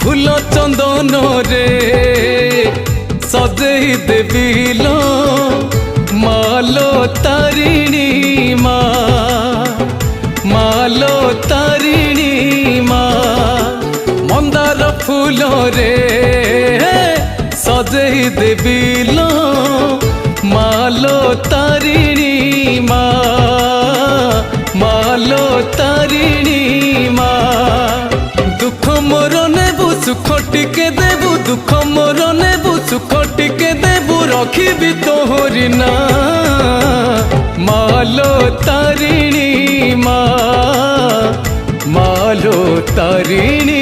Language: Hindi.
फूल चंदन रे सजई देविलो मालो तारिणी मालो तारिणी मंदार फूल रे सजई देविलो मालो तारिणी मालो तारिणी दुख मोर नेबु सुख टिके देबु दुख मोर नेबु सुख टिके देबु रखिबि तोहरी ना मालो तारिणी मालो तारिणी